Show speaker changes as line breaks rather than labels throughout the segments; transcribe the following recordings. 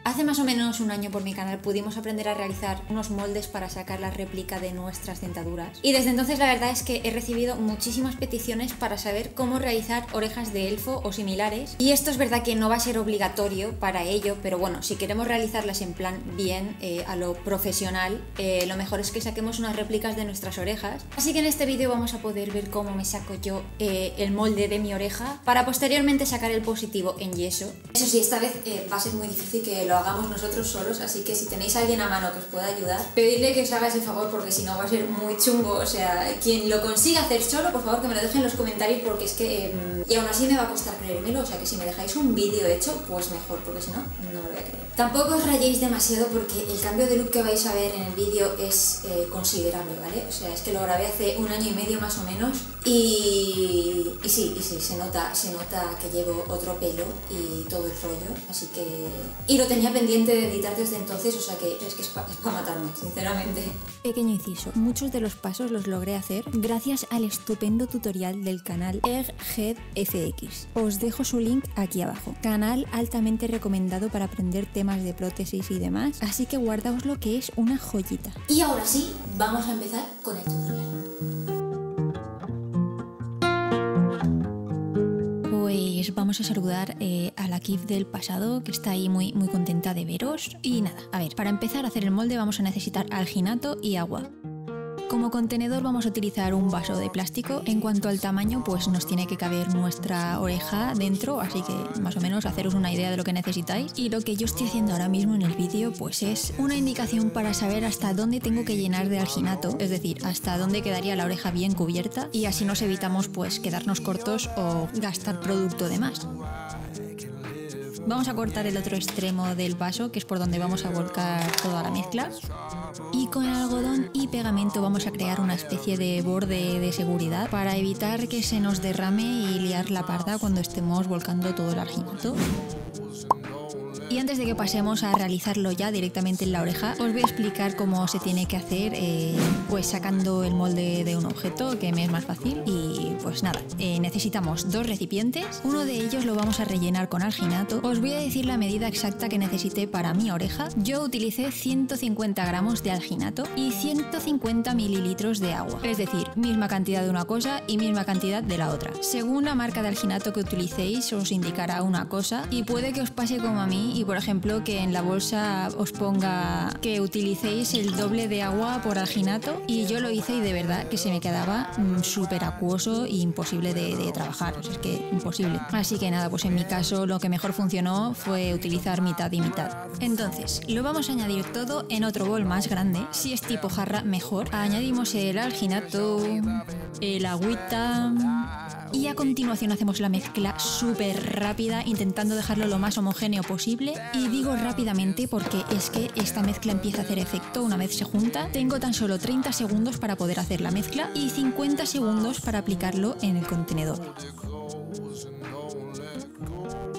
Hace más o menos un año por mi canal pudimos aprender a realizar unos moldes para sacar la réplica de nuestras dentaduras. Y desde entonces la verdad es que he recibido muchísimas peticiones para saber cómo realizar orejas de elfo o similares. Y esto es verdad que no va a ser obligatorio para ello, pero bueno, si queremos realizarlas en plan bien, a lo profesional, lo mejor es que saquemos unas réplicas de nuestras orejas. Así que en este vídeo vamos a poder ver cómo me saco yo el molde de mi oreja para posteriormente sacar el positivo en yeso. Eso sí, esta vez va a ser muy difícil que lo hagamos nosotros solos, así que si tenéis a alguien a mano que os pueda ayudar, pedirle que os haga ese favor porque si no va a ser muy chungo. O sea, quien lo consiga hacer solo, por favor que me lo deje en los comentarios porque es que... y aún así me va a costar creérmelo, o sea que si me dejáis un vídeo hecho, pues mejor, porque si no, no me lo voy a creer. Tampoco os rayéis demasiado porque el cambio de look que vais a ver en el vídeo es considerable, ¿vale? O sea, es que lo grabé hace un año y medio más o menos y sí, se nota que llevo otro pelo y todo el rollo, así que... Y lo tenía pendiente de editar desde entonces, o sea que es para matarme, sinceramente. Pequeño inciso, muchos de los pasos los logré hacer gracias al estupendo tutorial del canal EggheadFX. Os dejo su link aquí abajo. Canal altamente recomendado para aprender temas de prótesis y demás, así que guardaoslo que es una joyita. Y ahora sí, vamos a empezar con el tutorial. Pues vamos a saludar a la Kif del pasado, que está ahí muy contenta de veros. Y nada, a ver, para empezar a hacer el molde vamos a necesitar alginato y agua. Como contenedor vamos a utilizar un vaso de plástico. En cuanto al tamaño, pues nos tiene que caber nuestra oreja dentro, así que más o menos haceros una idea de lo que necesitáis. Y lo que yo estoy haciendo ahora mismo en el vídeo pues es una indicación para saber hasta dónde tengo que llenar de alginato, es decir, hasta dónde quedaría la oreja bien cubierta, y así nos evitamos pues quedarnos cortos o gastar producto de más. Vamos a cortar el otro extremo del vaso, que es por donde vamos a volcar toda la mezcla. Y con algodón y pegamento vamos a crear una especie de borde de seguridad para evitar que se nos derrame y liar la parda cuando estemos volcando todo el alginato. Y antes de que pasemos a realizarlo ya directamente en la oreja, os voy a explicar cómo se tiene que hacer pues sacando el molde de un objeto, que me es más fácil. Y pues nada, necesitamos dos recipientes, uno de ellos lo vamos a rellenar con alginato. Os voy a decir la medida exacta que necesité para mi oreja. Yo utilicé 150 gramos de alginato y 150 mililitros de agua, es decir, misma cantidad de una cosa y misma cantidad de la otra. Según la marca de alginato que utilicéis os indicará una cosa y puede que os pase como a mí y por ejemplo que en la bolsa os ponga que utilicéis el doble de agua por alginato, y yo lo hice y de verdad que se me quedaba súper acuoso e imposible de trabajar, o sea, es que imposible. Así que nada, pues en mi caso lo que mejor funcionó fue utilizar mitad y mitad. Entonces lo vamos a añadir todo en otro bol más grande, si es tipo jarra mejor. Añadimos el alginato, el agüita y a continuación hacemos la mezcla súper rápida intentando dejarlo lo más homogéneo posible. Y digo rápidamente porque es que esta mezcla empieza a hacer efecto una vez se junta. Tengo tan solo 30 segundos para poder hacer la mezcla y 50 segundos para aplicarlo en el contenedor.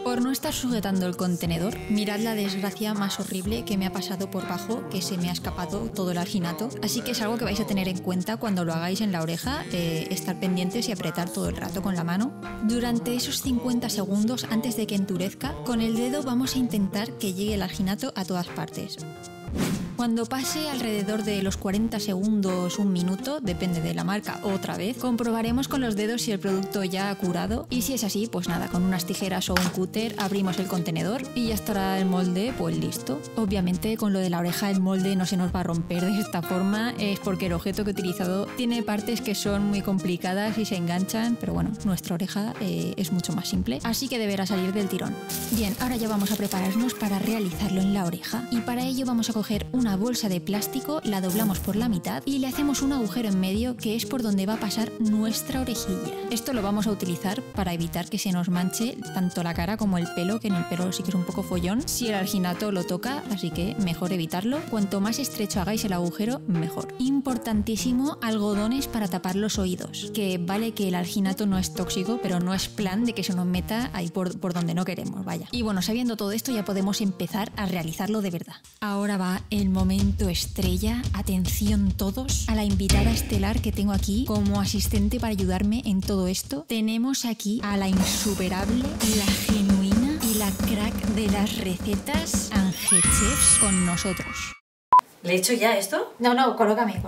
Por no estar sujetando el contenedor, mirad la desgracia más horrible que me ha pasado por bajo, que se me ha escapado todo el alginato, así que es algo que vais a tener en cuenta cuando lo hagáis en la oreja, estar pendientes y apretar todo el rato con la mano. Durante esos 50 segundos, antes de que endurezca, con el dedo vamos a intentar que llegue el alginato a todas partes. Cuando pase alrededor de los 40 segundos, un minuto, depende de la marca, otra vez, comprobaremos con los dedos si el producto ya ha curado, y si es así, pues nada, con unas tijeras o un cúter abrimos el contenedor y ya estará el molde pues listo. Obviamente con lo de la oreja el molde no se nos va a romper de esta forma, es porque el objeto que he utilizado tiene partes que son muy complicadas y se enganchan, pero bueno, nuestra oreja es mucho más simple, así que deberá salir del tirón. Bien, ahora ya vamos a prepararnos para realizarlo en la oreja, y para ello vamos a coger una bolsa de plástico, la doblamos por la mitad y le hacemos un agujero en medio, que es por donde va a pasar nuestra orejilla. Esto lo vamos a utilizar para evitar que se nos manche tanto la cara como el pelo, que en el pelo sí que es un poco follón si el alginato lo toca, así que mejor evitarlo. Cuanto más estrecho hagáis el agujero, mejor. Importantísimo, algodones para tapar los oídos, que vale que el alginato no es tóxico, pero no es plan de que se nos meta ahí por donde no queremos, vaya. Y bueno, sabiendo todo esto ya podemos empezar a realizarlo de verdad. Ahora va el momento estrella. Atención todos a la invitada estelar que tengo aquí como asistente para ayudarme en todo esto. Tenemos aquí a la insuperable, la genuina y la crack de las recetas, Ángel Chefs, con nosotros.
¿Le he hecho ya esto?
No, colócame.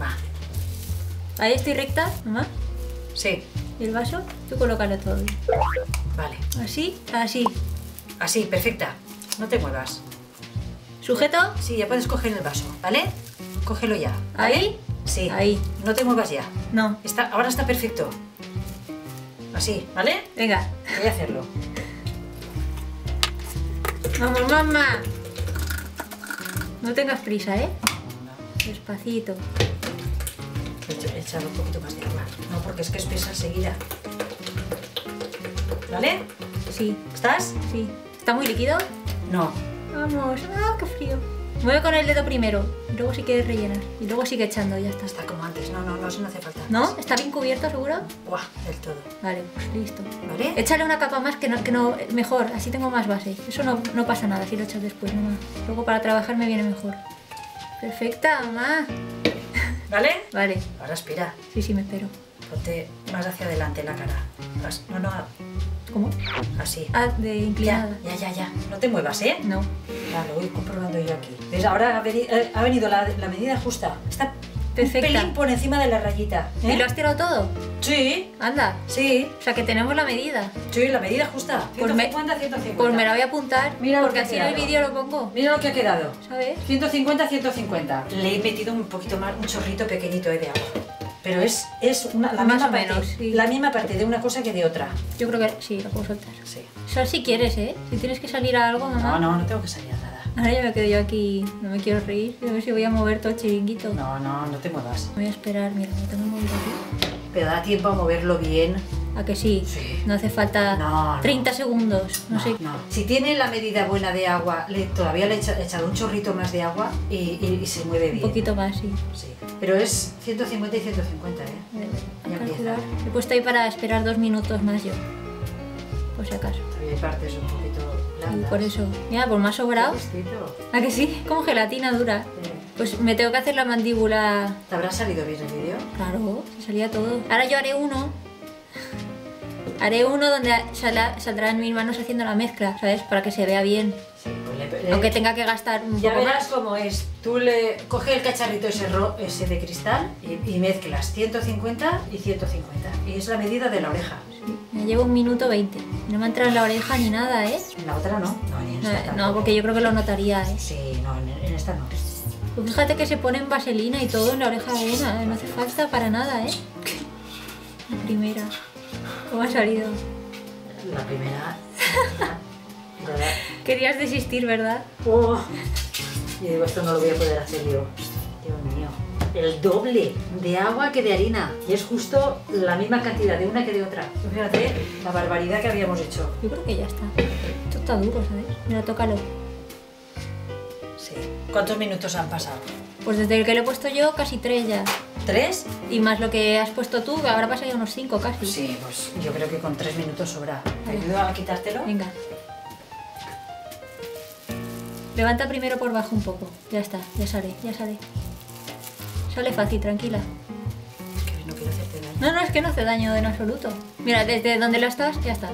Va.
Ahí estoy recta, mamá.
Sí.
¿Y el vaso? Tú colócalo todo.
Vale.
Así.
Así, perfecta. No te muevas.
¿Sujeto?
Sí, ya puedes coger el vaso, ¿vale? Cógelo ya. ¿Vale?
¿Ahí?
Sí.
Ahí.
No te muevas ya.
No.
Ahora está perfecto. Así, ¿vale?
Venga.
Voy a hacerlo.
Vamos, mamá. No tengas prisa, ¿eh? Despacito.
Echar un poquito más de agua. No, porque es que espesa enseguida. ¿Vale?
Sí.
¿Estás?
Sí. ¿Está muy líquido?
No.
Vamos. ¡Ah, qué frío! Mueve con el dedo primero. Y luego si quieres rellenar. Y luego sigue echando, ya está.
Está como antes. No, eso no hace falta.
¿No? ¿Está bien cubierto, seguro?
Buah, del todo.
Vale, pues listo.
¿Vale?
Échale una capa más que no mejor. Así tengo más base. Eso no pasa nada si lo echas después, mamá. Luego para trabajar me viene mejor. Perfecta, mamá.
¿Vale?
Vale.
Ahora aspira.
Sí, me espero.
Ponte más hacia adelante la cara. No,
¿Cómo?
así.
Ah, de inclinada.
Ya. No te muevas, ¿eh?
No.
Vale, lo voy comprobando yo aquí. ¿Ves? Ahora ha venido la medida justa. Está
Perfecta.
un pelín por encima de la rayita. ¿eh?
¿Y lo has tirado todo?
Sí,
Anda.
sí.
O sea que tenemos la medida.
Sí, la medida justa.
Pues
150, 150.
Pues me la voy a apuntar.
Mira lo
porque
que ha
así en el
quedado.
vídeo lo pongo.
Mira lo que ha quedado.
¿Sabes?
150, 150. Le he metido un poquito más, un chorrito pequeñito de agua. Pero es la
Más
misma
o menos,
parte,
sí.
la misma parte de una cosa que de otra.
Yo creo que sí, lo puedo soltar.
Sí.
Sal si quieres, ¿eh? Si tienes que salir a algo, mamá.
No tengo que salir a nada.
Ahora ya me quedo yo aquí. No me quiero reír. A ver si voy a mover todo el chiringuito.
No te muevas.
Voy a esperar. Mira, me tengo el móvil aquí.
Pero da tiempo a moverlo bien.
¿A que sí?
Sí.
No hace falta
No.
30 segundos. No sé.
No. Si tiene la medida buena de agua, todavía le he echado un chorrito más de agua y se mueve
Un
bien.
poquito más, sí.
Sí. Pero es 150 y 150, ¿eh?
Voy a
Ya
calcular.
empieza.
He puesto ahí para esperar 2 minutos más yo. Por si acaso.
Todavía hay partes un poquito
Y
blandas.
por eso. Mira, pues me ha sobrado.
Justito.
¿A que sí? Como gelatina dura.
Sí.
Pues me tengo que hacer la mandíbula.
¿Te habrá salido bien el vídeo?
Claro, se salía todo. Ahora yo haré uno. Haré uno donde saldrán mis manos haciendo la mezcla, ¿sabes? Para que se vea bien.
Sí, pues
Aunque tenga que gastar un
ya
poco
verás
más.
cómo es. Tú coges el cacharrito ese de cristal y mezclas 150 y 150. Y es la medida de la oreja.
Sí, me llevo 1 minuto 20. No me ha entrado en la oreja ni nada, ¿eh?
En la otra no. No, ni en esta
No,
tampoco.
porque yo creo que lo notaría, ¿eh?
Sí, no, en esta no.
Pues fíjate que se ponen vaselina y todo en la oreja de una, ¿eh? No hace falta para nada, ¿eh? La primera. ¿Cómo ha salido?
La primera.
Querías desistir, ¿verdad?
Oh, y digo, esto no lo voy a poder hacer yo. Dios mío. El doble de agua que de harina. Y es justo la misma cantidad de una que de otra. Fíjate la barbaridad que habíamos hecho.
Yo creo que ya está. Esto está duro, ¿sabes? Mira, tócalo.
Sí. ¿Cuántos minutos han pasado?
Pues desde que lo he puesto yo, casi 3 ya.
¿3?
Y más lo que has puesto tú, que habrá pasado ya unos 5 casi.
Sí, pues yo creo que con 3 minutos sobra. ¿Te
Vale.
ayudo a quitártelo?
Venga. Levanta primero por bajo un poco. Ya está, ya sale, ya sale. Sale fácil, tranquila.
Es que no quiero hacerte daño.
No, es que no hace daño en absoluto. Mira, desde donde lo estás, ya está.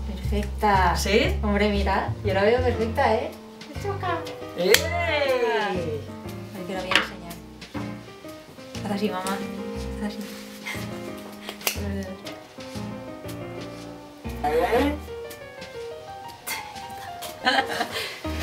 Perfecta.
¿Sí?
Hombre, mira, yo la veo perfecta, ¿eh? Me choca.
¡Ey!
Ay, que lo voy a enseñar. Haz así, mamá. Haz así. Con los dedos.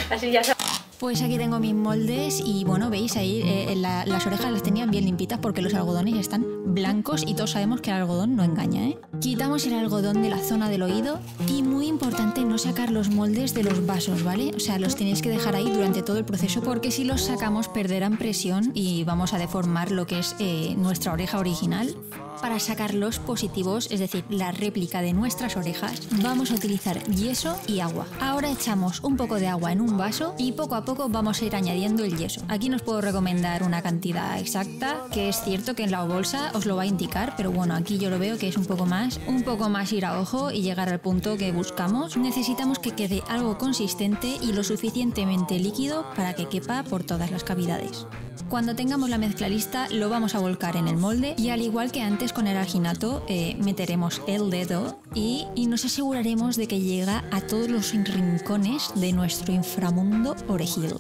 Así ya sabes. Pues aquí tengo mis moldes y bueno, veis ahí las orejas las tenían bien limpitas porque los algodones están blancos y todos sabemos que el algodón no engaña, ¿eh? Quitamos el algodón de la zona del oído y muy importante no sacar los moldes de los vasos, ¿vale? O sea, los tenéis que dejar ahí durante todo el proceso porque si los sacamos perderán presión y vamos a deformar lo que es nuestra oreja original. Para sacar los positivos, es decir, la réplica de nuestras orejas, vamos a utilizar yeso y agua. Ahora echamos un poco de agua en un vaso y poco a poco vamos a ir añadiendo el yeso. Aquí no os puedo recomendar una cantidad exacta, que es cierto que en la bolsa os lo va a indicar, pero bueno, aquí yo lo veo que es un poco más ir a ojo y llegar al punto que buscamos. Necesitamos que quede algo consistente y lo suficientemente líquido para que quepa por todas las cavidades. Cuando tengamos la mezcla lista lo vamos a volcar en el molde y al igual que antes con el alginato meteremos el dedo y nos aseguraremos de que llega a todos los rincones de nuestro inframundo orejil.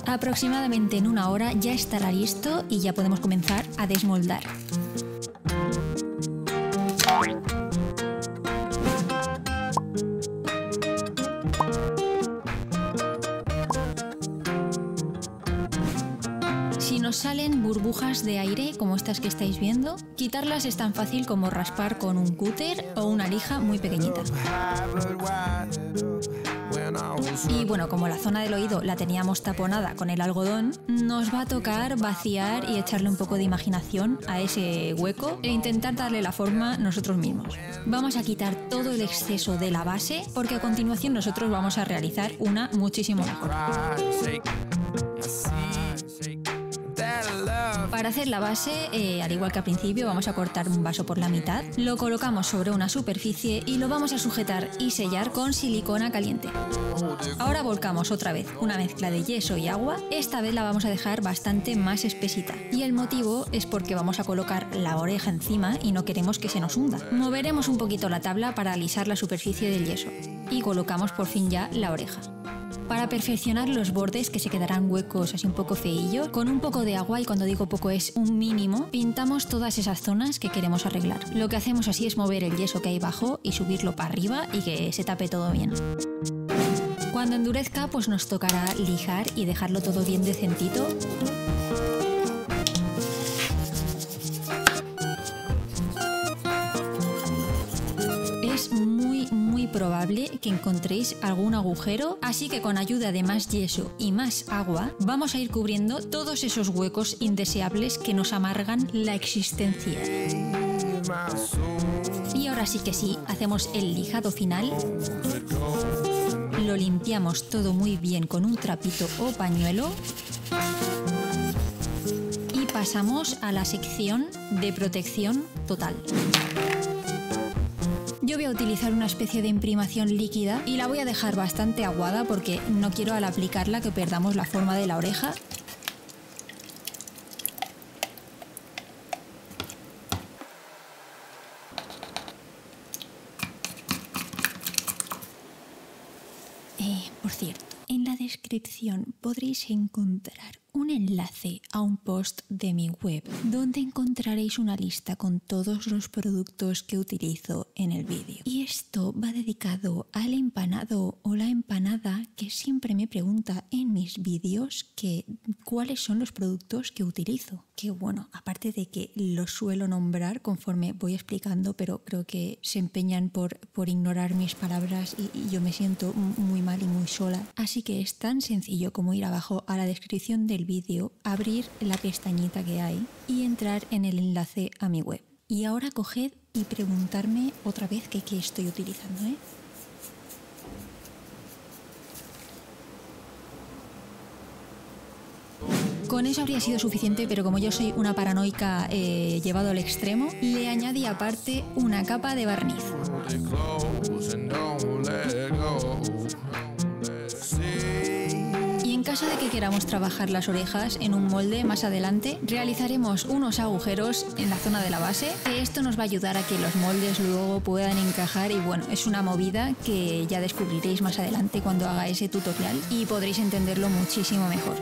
Aproximadamente en 1 hora ya estará listo y ya podemos comenzar a desmoldar. Si nos salen burbujas de aire como estas que estáis viendo, quitarlas es tan fácil como raspar con un cúter o una lija muy pequeñita. Y bueno, como la zona del oído la teníamos taponada con el algodón, nos va a tocar vaciar y echarle un poco de imaginación a ese hueco e intentar darle la forma nosotros mismos. Vamos a quitar todo el exceso de la base porque a continuación nosotros vamos a realizar una muchísimo mejor. Para hacer la base, al igual que al principio, vamos a cortar un vaso por la mitad, lo colocamos sobre una superficie y lo vamos a sujetar y sellar con silicona caliente. Ahora volcamos otra vez una mezcla de yeso y agua, esta vez la vamos a dejar bastante más espesita y el motivo es porque vamos a colocar la oreja encima y no queremos que se nos hunda. Moveremos un poquito la tabla para alisar la superficie del yeso y colocamos por fin ya la oreja. Para perfeccionar los bordes que se quedarán huecos así un poco feillos, con un poco de agua, y cuando digo poco es un mínimo, pintamos todas esas zonas que queremos arreglar. Lo que hacemos así es mover el yeso que hay abajo y subirlo para arriba y que se tape todo bien. Cuando endurezca pues nos tocará lijar y dejarlo todo bien decentito. Es muy probable que encontréis algún agujero, así que con ayuda de más yeso y más agua vamos a ir cubriendo todos esos huecos indeseables que nos amargan la existencia. Y ahora sí que sí, hacemos el lijado final. Lo limpiamos todo muy bien con un trapito o pañuelo. Y pasamos a la sección de protección total. Yo voy a utilizar una especie de imprimación líquida y la voy a dejar bastante aguada porque no quiero al aplicarla que perdamos la forma de la oreja. Por cierto, en la descripción podréis encontrar un enlace a un post de mi web donde encontraréis una lista con todos los productos que utilizo en el vídeo. Y esto va dedicado al empanado o la empanada que siempre me pregunta en mis vídeos que cuáles son los productos que utilizo. Que bueno, aparte de que los suelo nombrar conforme voy explicando, pero creo que se empeñan por ignorar mis palabras y yo me siento muy mal y muy sola. Así que es tan sencillo como ir abajo a la descripción del vídeo, abrir la pestañita que hay y entrar en el enlace a mi web. Y ahora coged y preguntarme otra vez qué estoy utilizando, ¿eh? Con eso habría sido suficiente, pero como yo soy una paranoica llevado al extremo, le añadí aparte una capa de barniz. En caso de que queramos trabajar las orejas en un molde más adelante, realizaremos unos agujeros en la zona de la base, que esto nos va a ayudar a que los moldes luego puedan encajar y bueno, es una movida que ya descubriréis más adelante cuando haga ese tutorial y podréis entenderlo muchísimo mejor.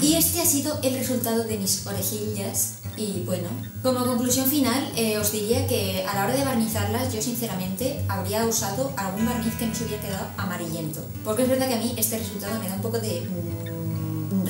Y este ha sido el resultado de mis orejillas. Y bueno, como conclusión final os diría que a la hora de barnizarlas yo sinceramente habría usado algún barniz que no se hubiera quedado amarillento, porque es verdad que a mí este resultado me da un poco de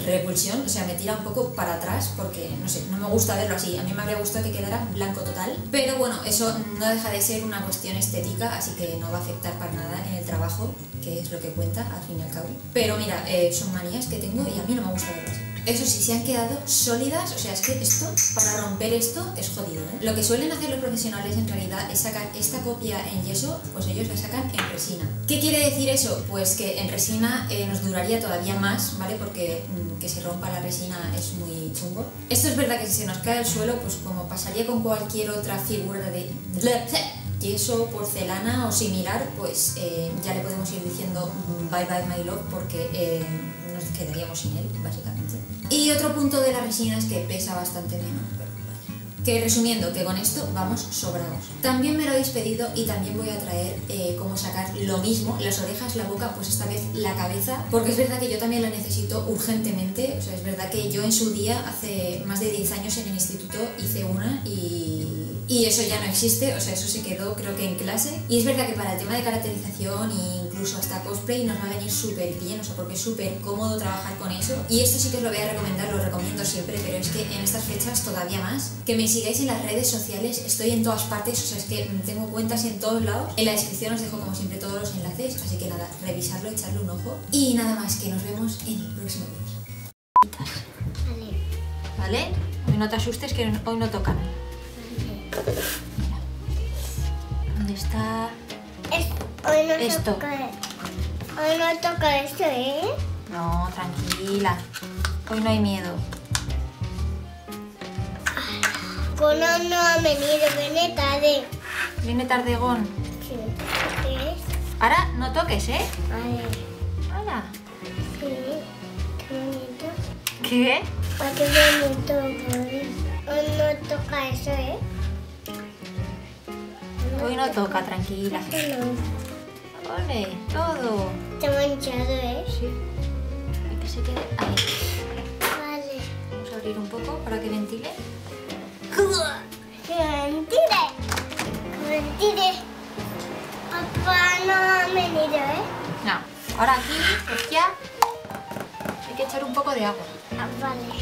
repulsión, o sea, me tira un poco para atrás porque no sé, no me gusta verlo así. A mí me habría gustado que quedara blanco total, pero bueno, eso no deja de ser una cuestión estética, así que no va a afectar para nada en el trabajo, que es lo que cuenta al fin y al cabo. Pero mira, son manías que tengo y a mí no me gusta verlo así. Eso sí, se han quedado sólidas, o sea, es que esto, para romper esto, es jodido, ¿eh? Lo que suelen hacer los profesionales en realidad es sacar esta copia en yeso, pues ellos la sacan en resina. ¿Qué quiere decir eso? Pues que en resina nos duraría todavía más, ¿vale? Porque que se rompa la resina es muy muy chungo. Esto es verdad que si se nos cae al suelo, pues como pasaría con cualquier otra figura de yeso, porcelana o similar, pues ya le podemos ir diciendo bye bye my love porque nos quedaríamos sin él, básicamente. Y otro punto de la resina es que pesa bastante menos. Que resumiendo, que con esto vamos sobrados. También me lo habéis pedido y también voy a traer cómo sacar lo mismo, las orejas, la boca, pues esta vez la cabeza, porque es verdad que yo también la necesito urgentemente. O sea, es verdad que yo en su día, hace más de 10 años en el instituto, hice una y eso ya no existe, o sea, eso se quedó creo que en clase. Y es verdad que para el tema de caracterización e incluso hasta cosplay nos va a venir súper bien, o sea, porque es súper cómodo trabajar con eso. Y esto sí que os lo voy a recomendar, lo recomiendo siempre, pero es que en estas fechas todavía más. Que me sigáis en las redes sociales, estoy en todas partes, o sea, es que tengo cuentas en todos lados. En la descripción os dejo como siempre todos los enlaces, así que nada, revisarlo, echarle un ojo. Y nada más, que nos vemos en el próximo vídeo.
¿Vale? Y no te asustes que hoy no tocan. Mira. ¿Dónde está?
Hoy no
esto?
Hoy no toca esto, ¿eh?
No, tranquila. Hoy no hay miedo.
Cono no ha venido, viene tarde.
Viene tarde, Gon.
Sí. ¿Qué es?
Ahora no toques, ¿eh?
Vale.
Hola.
Sí. Qué bonito.
¿Qué?
Ah, qué bonito, pues. Hoy no toca eso, ¿eh?
Hoy no toca, tranquila.
Esto no.
Ole, todo.
Está manchado, ¿eh?
Sí. Hay que se quede ahí.
Vale.
Vamos a abrir un poco para que ventile.
¡Que mentire! ¡Que mentire! Papá no ha venido, ¿eh?
No. Ahora aquí, pues ya hay que echar un poco de agua.
Ah, vale.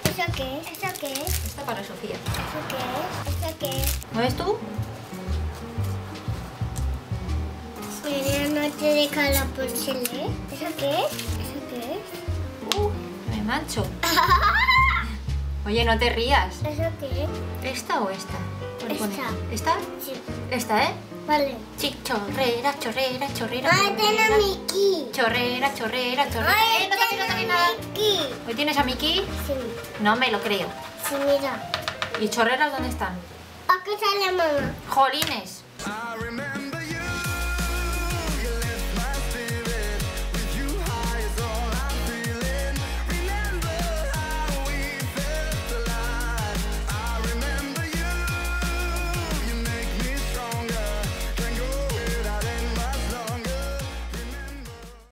¿Eso qué es? ¿Eso qué es?
Esta para Sofía.
¿Eso qué es? ¿Eso qué es?
¿Mueves tú?
Pero no te deja la porcelana. ¿Eso qué es? ¿Eso qué es?
Me mancho. Oye, no te rías.
¿Eso qué es?
¿Esta o esta? ¿Cuál pone?
Esta.
¿Esta?
Sí.
Esta, ¿eh?
Vale.
Sí, chorrera, chorrera, chorrera.
¡Ay, tiene a Miki!
Chorrera, chorrera, chorrera.
¡Ay,
No toques, no toques nada.
Miki!
¿Hoy tienes a Miki?
Sí.
No me lo creo.
Sí, mira.
¿Y chorreras dónde están?
Aquí sale mamá.
Jolines.